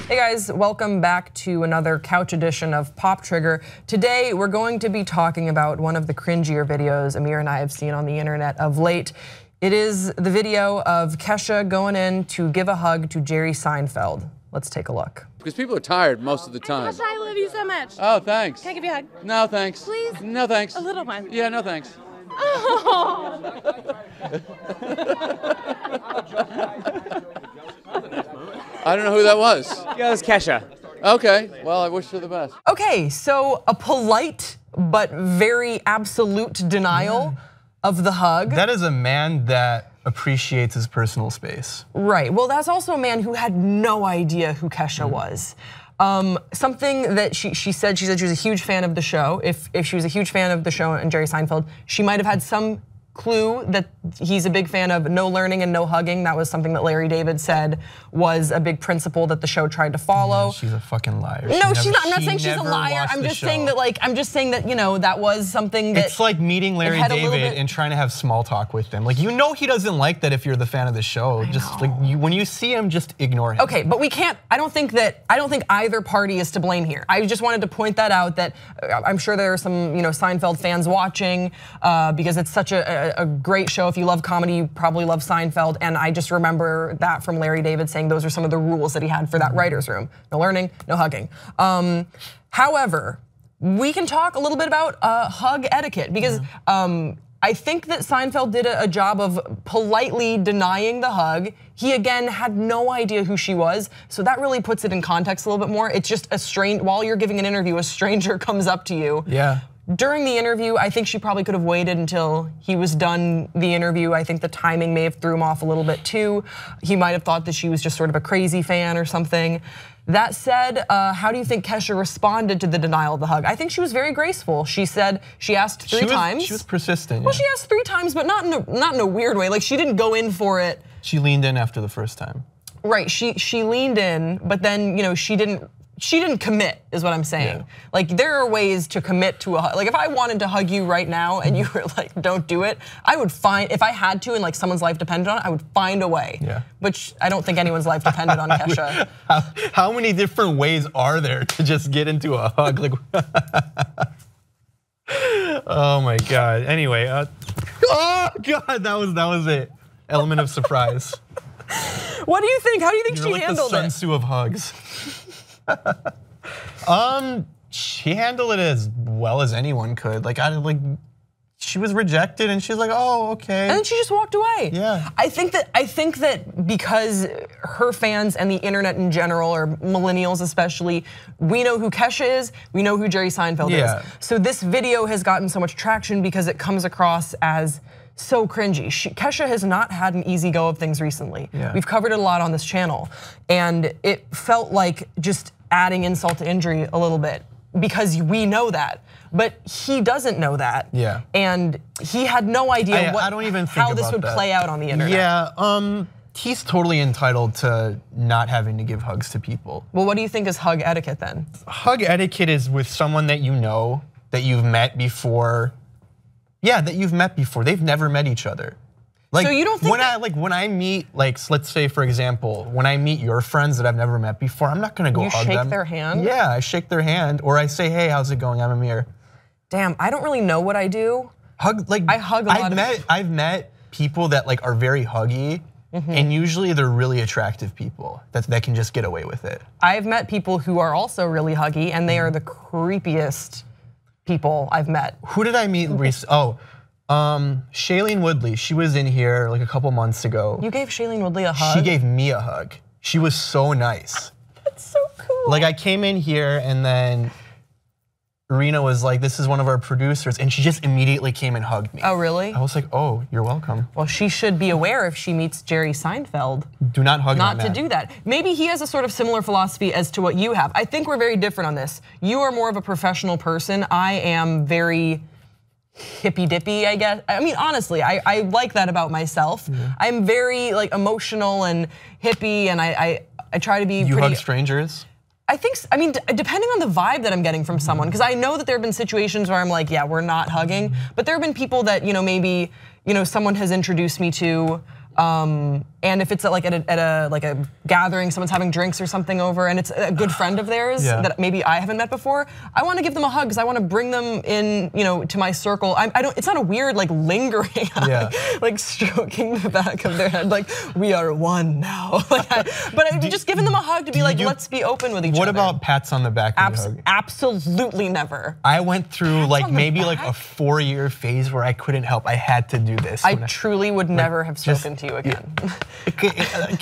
Hey guys, welcome back to another couch edition of Pop Trigger. Today we're going to be talking about one of the cringier videos Amir and I have seen on the internet of late. It is the video of Kesha going in to give a hug to Jerry Seinfeld. Let's take a look. Because people are tired most of the time. Kesha, I love you so much. Oh, thanks. Can I give you a hug? No, thanks. Please? No, thanks. A little one. Yeah, no, thanks. Oh. I don't know who that was. Yeah, it was Kesha. Okay, well, I wish her the best. Okay, so a polite but very absolute denial of the hug. That is a man that appreciates his personal space. Right, well that's also a man who had no idea who Kesha was. Something that she said she was a huge fan of the show. If she was a huge fan of the show and Jerry Seinfeld, she might have had some clue that he's a big fan of no learning and no hugging. That was something that Larry David said was a big principle that the show tried to follow. Yeah, she's a fucking liar. No, she's not. I'm not saying she's a liar. I'm just saying that that was something that it's like meeting Larry David and trying to have small talk with him. Like, you know he doesn't like that if you're the fan of the show. Just like when you see him, just ignore him. Okay, but we can't. I don't think either party is to blame here. I just wanted to point that out. That I'm sure there are some Seinfeld fans watching because it's such a great show. If you love comedy, you probably love Seinfeld. And I just remember that from Larry David saying those are some of the rules that he had for that writer's room. No learning, no hugging. However, we can talk a little bit about hug etiquette because I think that Seinfeld did a job of politely denying the hug. He again had no idea who she was, so that really puts it in context a little bit more. It's just while you're giving an interview, a stranger comes up to you. Yeah. During the interview, I think she probably could have waited until he was done the interview. I think the timing may have threw him off a little bit too. He might have thought that she was just sort of a crazy fan or something. That said, how do you think Kesha responded to the denial of the hug? I think she was very graceful. She said she asked three times. She was persistent. Well, she asked 3 times, but not in a weird way. Like, she didn't go in for it. She leaned in after the first time. Right, she leaned in, but then she didn't commit, is what I'm saying. Yeah. Like, there are ways to commit to a hug. Like, if I wanted to hug you right now and you were like, don't do it, I would find, if I had to and like someone's life depended on it, I would find a way. Yeah. Which I don't think anyone's life depended on Kesha. How many different ways are there to just get into a hug? Like, oh my God. Anyway, oh God, that was it. Element of surprise. What do you think? How do you think she like handled the it? Sun Tzu of hugs. She handled it as well as anyone could. Like, she was rejected and she's like, oh, okay. And then she just walked away. Yeah. I think that because her fans and the internet in general, or millennials especially, we know who Kesha is, we know who Jerry Seinfeld is. So this video has gotten so much traction because it comes across as so cringy. Kesha has not had an easy go of things recently. Yeah. We've covered it a lot on this channel. And it felt like just adding insult to injury a little bit because we know that. But he doesn't know that. Yeah. And he had no idea how this would play out on the internet. Yeah, he's totally entitled to not having to give hugs to people. Well, what do you think is hug etiquette then? Hug etiquette is with someone that you know, that you've met before. Yeah, that you've met before. They've never met each other. Like, so you don't think when I meet, like, let's say for example, when I meet your friends that I've never met before, I'm not gonna go hug them. You shake their hand? Yeah, I shake their hand, or I say, hey, how's it going? I'm Amir. Damn, I don't really know what I do. I hug a lot of people. I've met people that like are very huggy, and usually they're really attractive people that can just get away with it. I've met people who are also really huggy, and they are the creepiest people I've met. Who did I meet recently? Shailene Woodley, she was in here like a couple months ago. You gave Shailene Woodley a hug? She gave me a hug. She was so nice. That's so cool. Like, I came in here and then Rena was like, this is one of our producers, and she just immediately came and hugged me. Oh, really? I was like, oh, you're welcome. Well, she should be aware if she meets Jerry Seinfeld. Do not hug Not to do that. Maybe he has a sort of similar philosophy as to what you have. I think we're very different on this. You are more of a professional person. I am very hippy-dippy, I guess. I mean, honestly, I like that about myself. Yeah. I'm very like emotional and hippie, and I try to be You pretty. hug strangers? I mean, depending on the vibe that I'm getting from someone, because I know that there have been situations where I'm like, yeah, we're not hugging, but there have been people that maybe someone has introduced me to, And if it's at a gathering, someone's having drinks or something over, and it's a good friend of theirs that maybe I haven't met before, I want to give them a hug because I want to bring them in, to my circle. I don't. It's not a weird like lingering hug, like stroking the back of their head, like we are one now. But I'm just giving them a hug to be like, let's be open with each other. What about pats on the back? Absolutely never. I went through like maybe like a 4-year phase where I couldn't help. I had to do this. I truly would never have spoken to you again.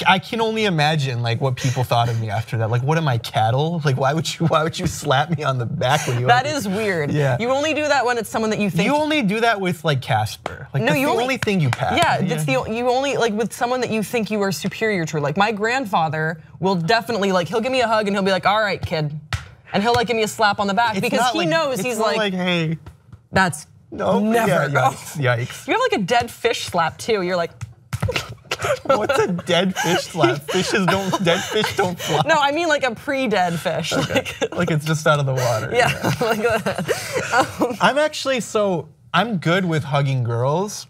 I can only imagine like what people thought of me after that. Like, what am I, cattle? Like, why would you slap me on the back when you? That is weird. Yeah. You only do that when it's someone that you think. You only do that with like Casper. Like, no, that's you the only, only thing you pat. Yeah, it's you only like with someone that you think you are superior to. Like my grandfather will definitely like he'll give me a hug and he'll be like, all right, kid, and he'll like give me a slap on the back because he knows he's like, hey, that's no, never. Yeah, yikes. You have like a dead fish slap too. You're like. What's a dead fish slap? Dead fish don't fly. No, I mean like a pre-dead fish. Okay. Like it's just out of the water. Yeah, like that. I'm good with hugging girls.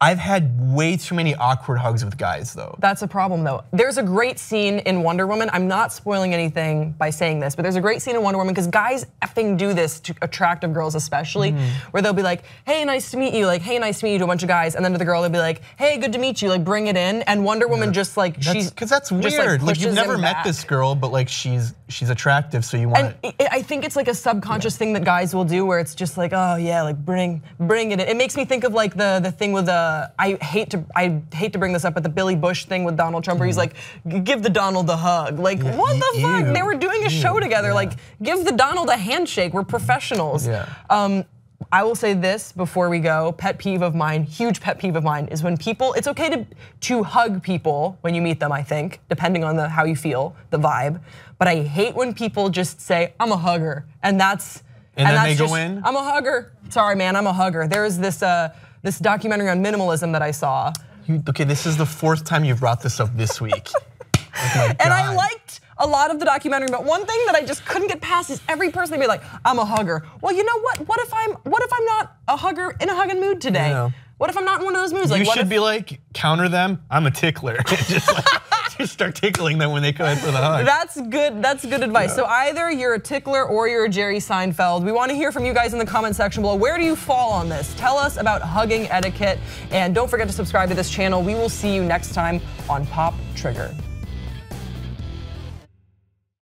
I've had way too many awkward hugs with guys though. That's a problem though. There's a great scene in Wonder Woman. I'm not spoiling anything by saying this, but there's a great scene in Wonder Woman because guys effing do this to attractive girls especially, where they'll be like, hey, nice to meet you, like, hey, nice to meet you to a bunch of guys, and then to the girl they'll be like, hey, good to meet you, like bring it in, and Wonder Woman just like, because that's weird. Like you've never met this girl, but like she's attractive, so you want it. I think it's like a subconscious thing that guys will do where it's just like, oh yeah, like bring it in. It makes me think of like the thing with I hate to bring this up, but the Billy Bush thing with Donald Trump, where he's like, give the Donald a hug. Like, what the fuck? They were doing a show together. Like, give the Donald a handshake. We're professionals. I will say this before we go. Pet peeve of mine, huge pet peeve of mine, is when people. It's okay to hug people when you meet them. I think, depending on how you feel, the vibe. But I hate when people just say, I'm a hugger, and then they go in. I'm a hugger. Sorry, man, I'm a hugger. There is this documentary on minimalism that I saw. Okay, this is the 4th time you've brought this up this week. And I liked a lot of the documentary, but one thing that I just couldn't get past is every person they be like, I'm a hugger. Well, you know what? What if I'm not a hugger in a hugging mood today? Yeah. What if I'm not in one of those moods? Like, you should be like, counter them, I'm a tickler. Just start tickling them when they come in for the hug. That's good advice. Yeah. So either you're a tickler or you're a Jerry Seinfeld. We want to hear from you guys in the comment section below. Where do you fall on this? Tell us about hugging etiquette. And don't forget to subscribe to this channel. We will see you next time on Pop Trigger.